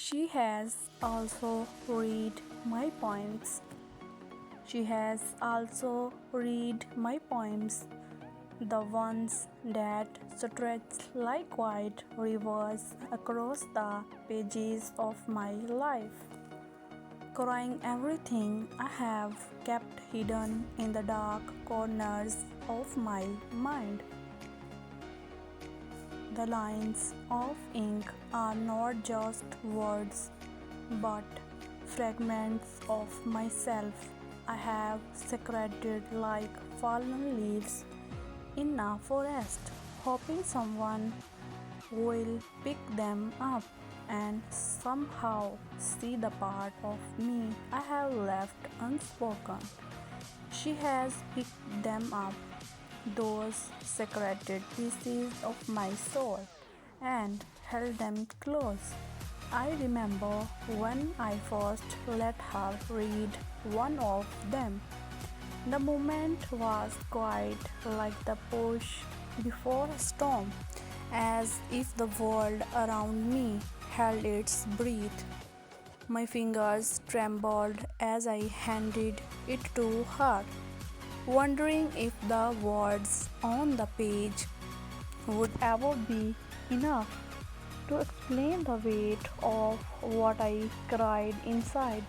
She has also read my poems. She has also read my poems, the ones that stretch like white rivers across the pages of my life, crying everything I have kept hidden in the dark corners of my mind. The lines of ink are not just words but fragments of myself I have secreted like fallen leaves in a forest, hoping someone will pick them up and somehow see the part of me I have left unspoken. She has picked them up, those secreted pieces of my soul, and held them close. I remember when I first let her read one of them. The moment was quite like the push before a storm, as if the world around me held its breath. My fingers trembled as I handed it to her, wondering if the words on the page would ever be enough to explain the weight of what I cried inside.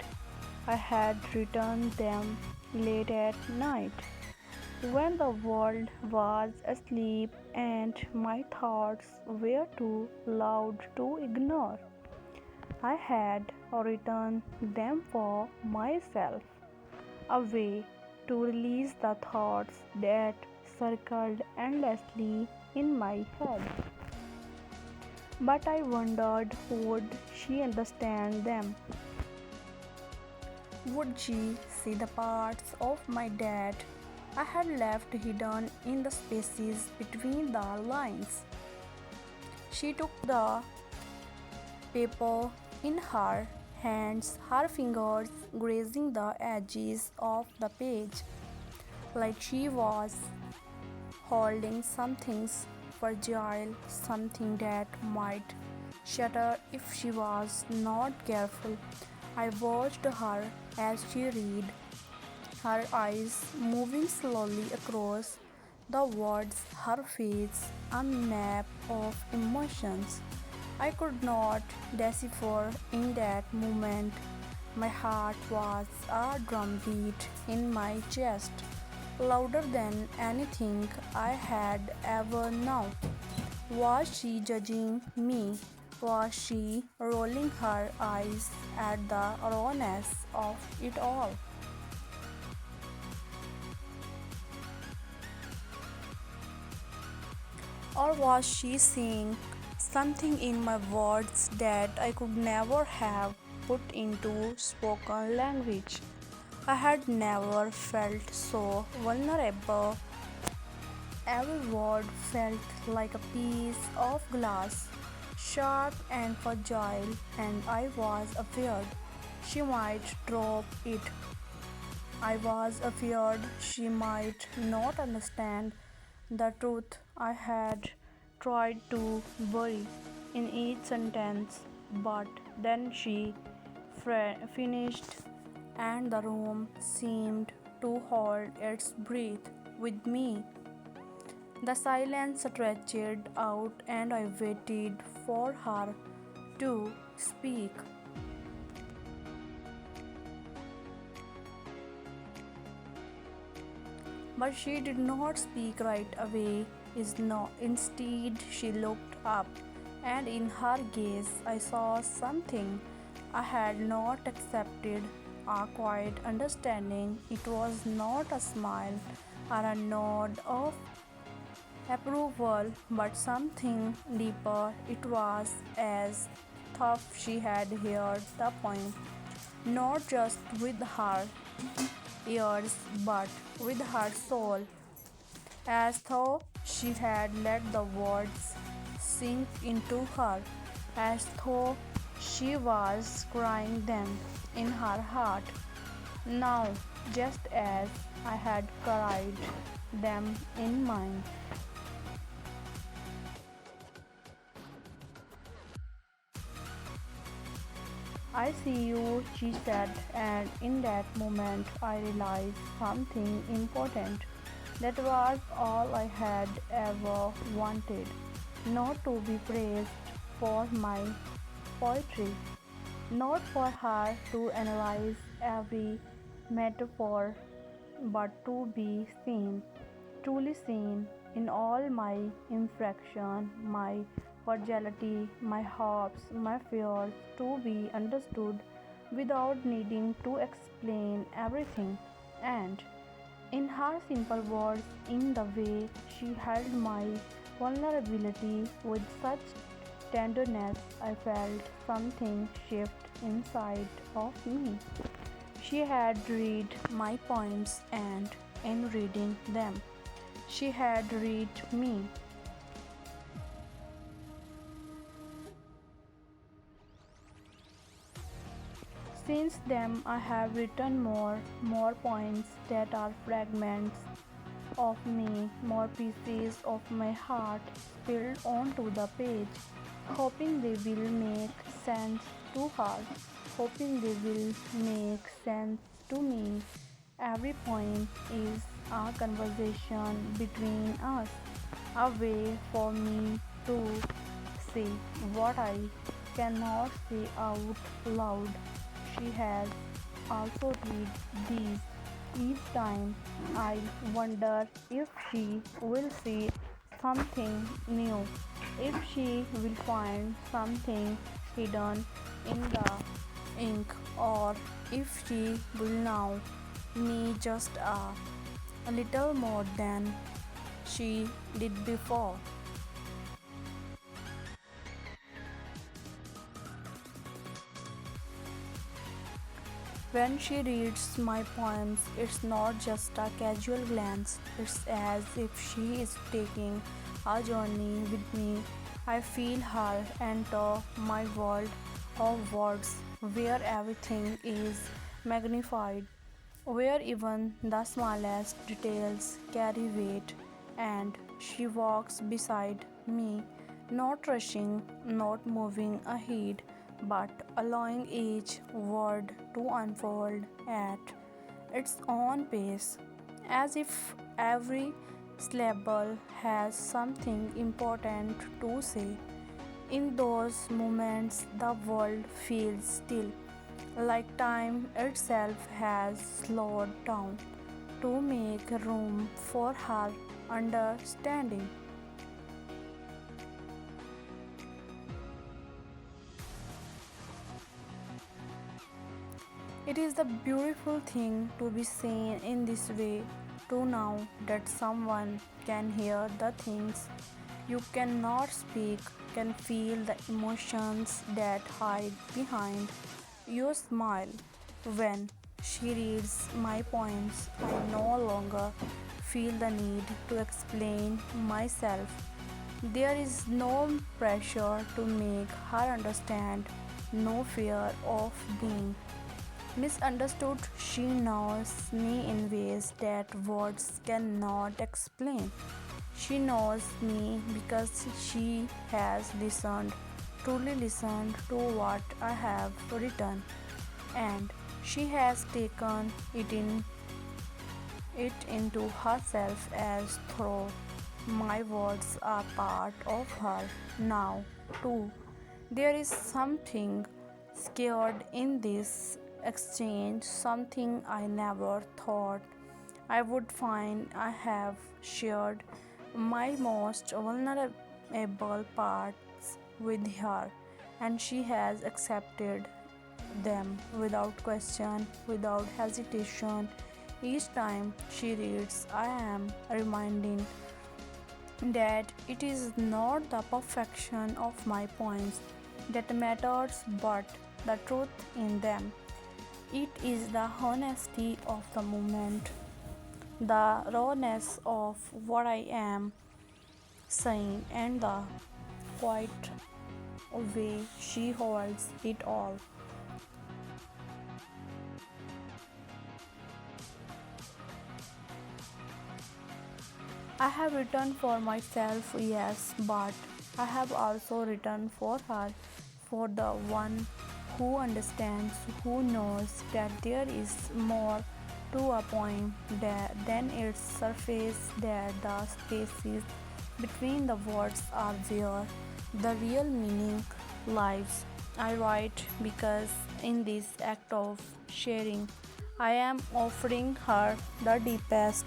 I had written them late at night, when the world was asleep and my thoughts were too loud to ignore. I had written them for myself, a way to release the thoughts that circled endlessly in my head. But I wondered, would she understand them? Would she see the parts of my dad I had left hidden in the spaces between the lines? She took the paper in her hands, her fingers grazing the edges of the page, like she was holding something fragile, something that might shatter if she was not careful. I watched her as she read, her eyes moving slowly across the words, her face a map of emotions I could not decipher in that moment. My heart was a drumbeat in my chest, louder than anything I had ever known. Was she judging me? Was she rolling her eyes at the rawness of it all? Or was she seeing something in my words that I could never have put into spoken language? I had never felt so vulnerable. Every word felt like a piece of glass, sharp and fragile, and I was afraid she might drop it. I was afraid she might not understand the truth I had tried to bury in each sentence. But then she finished, and the room seemed to hold its breath with me. The silence stretched out, and I waited for her to speak. But she did not speak right away. Instead, she looked up, and in her gaze, I saw something I had not accepted, a quiet understanding. It was not a smile or a nod of approval, but something deeper. It was as though she had heard the poem, not just with her ears, but with her soul, as though she had let the words sink into her, as though she was crying them in her heart now, just as I had cried them in mine. I see you, she said, and in that moment I realized something important. That was all I had ever wanted. Not to be praised for my poetry, not for her to analyze every metaphor, but to be seen, truly seen in all my imperfection, my fragility, my hopes, my fears, to be understood without needing to explain everything. And in her simple words, in the way she held my vulnerability with such tenderness, I felt something shift inside of me. She had read my poems, and in reading them, she had read me. Since then, I have written more poems that are fragments of me, more pieces of my heart spilled onto the page, hoping they will make sense to her, hoping they will make sense to me. Every poem is a conversation between us, a way for me to say what I cannot say out loud. She has also read these. Each time I wonder if she will see something new, if she will find something hidden in the ink, or if she will know me just a little more than she did before. When she reads my poems, it's not just a casual glance, it's as if she is taking a journey with me. I feel her enter my world of words where everything is magnified, where even the smallest details carry weight, and she walks beside me, not rushing, not moving ahead, but allowing each word to unfold at its own pace, as if every syllable has something important to say. In those moments, the world feels still, like time itself has slowed down to make room for her understanding. It is the beautiful thing to be seen in this way, to know that someone can hear the things you cannot speak, can feel the emotions that hide behind your smile. When she reads my poems, I no longer feel the need to explain myself. There is no pressure to make her understand, no fear of being misunderstood. She knows me in ways that words cannot explain. She knows me because she has listened, truly listened to what I have written, and she has taken it into herself as though my words are part of her now too. There is something scared in this exchange, something I never thought I would find. I have shared my most vulnerable parts with her, and she has accepted them without question, without hesitation. Each time she reads, I am reminding that it is not the perfection of my poems that matters, but the truth in them. It is the honesty of the moment, the rawness of what I am saying, and the quiet way she holds it all. I have written for myself, yes, but I have also written for her, for the one who understands, who knows that there is more to a poem than its surface, that the spaces between the words are where the real meaning lies. I write because in this act of sharing, I am offering her the deepest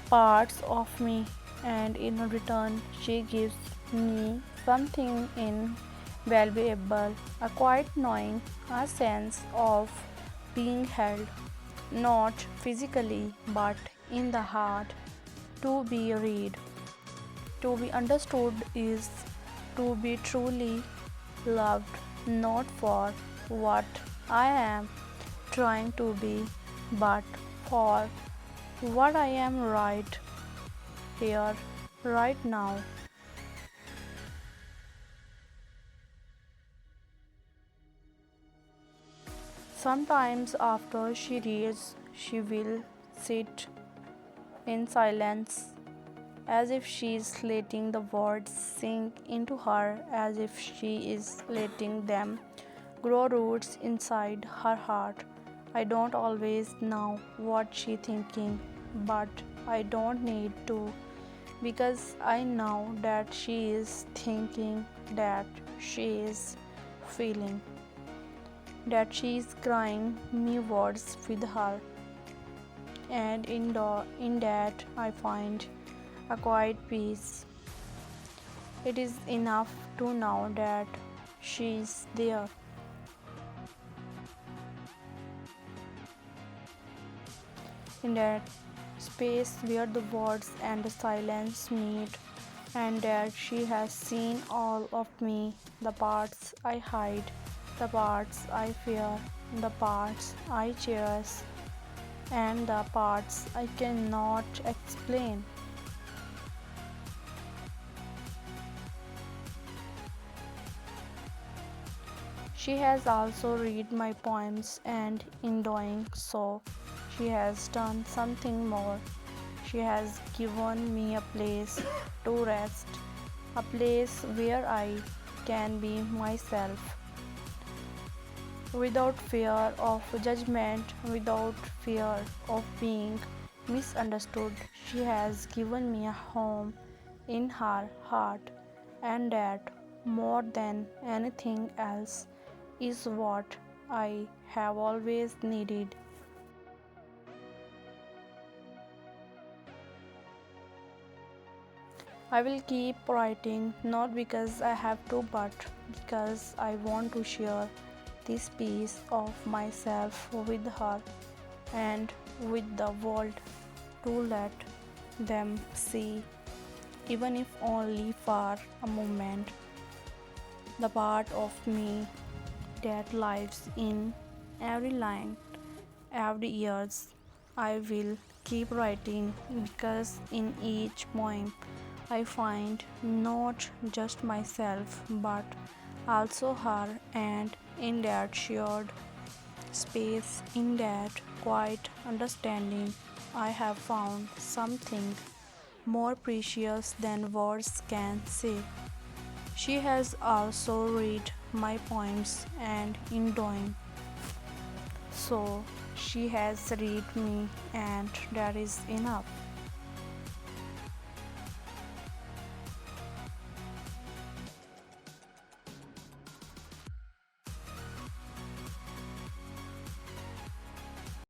parts of me, and in return, she gives me something invaluable, a quiet knowing, a sense of being held, not physically but in the heart. To be read, to be understood is to be truly loved, not for what I am trying to be, but for what I am right here, right now. Sometimes, after she reads, she will sit in silence as if she is letting the words sink into her, as if she is letting them grow roots inside her heart. I don't always know what she's thinking, but I don't need to because I know that she is thinking, that she is feeling, that she is crying me words with her, and in that I find a quiet peace. It is enough to know that she is there. In that space where the words and the silence meet, and that she has seen all of me, the parts I hide, the parts I fear, the parts I cherish, and the parts I cannot explain. She has also read my poems, and in doing so, she has done something more. She has given me a place to rest, a place where I can be myself without fear of judgment, without fear of being misunderstood. She has given me a home in her heart, and that more than anything else is what I have always needed. I will keep writing not because I have to, but because I want to share this piece of myself with her and with the world, to let them see, even if only for a moment, the part of me that lives in every line, every years. I will keep writing because in each poem I find not just myself but also her, and in that shared space, in that quiet understanding, I have found something more precious than words can say. She has also read my poems, and in doing so, she has read me, and that is enough.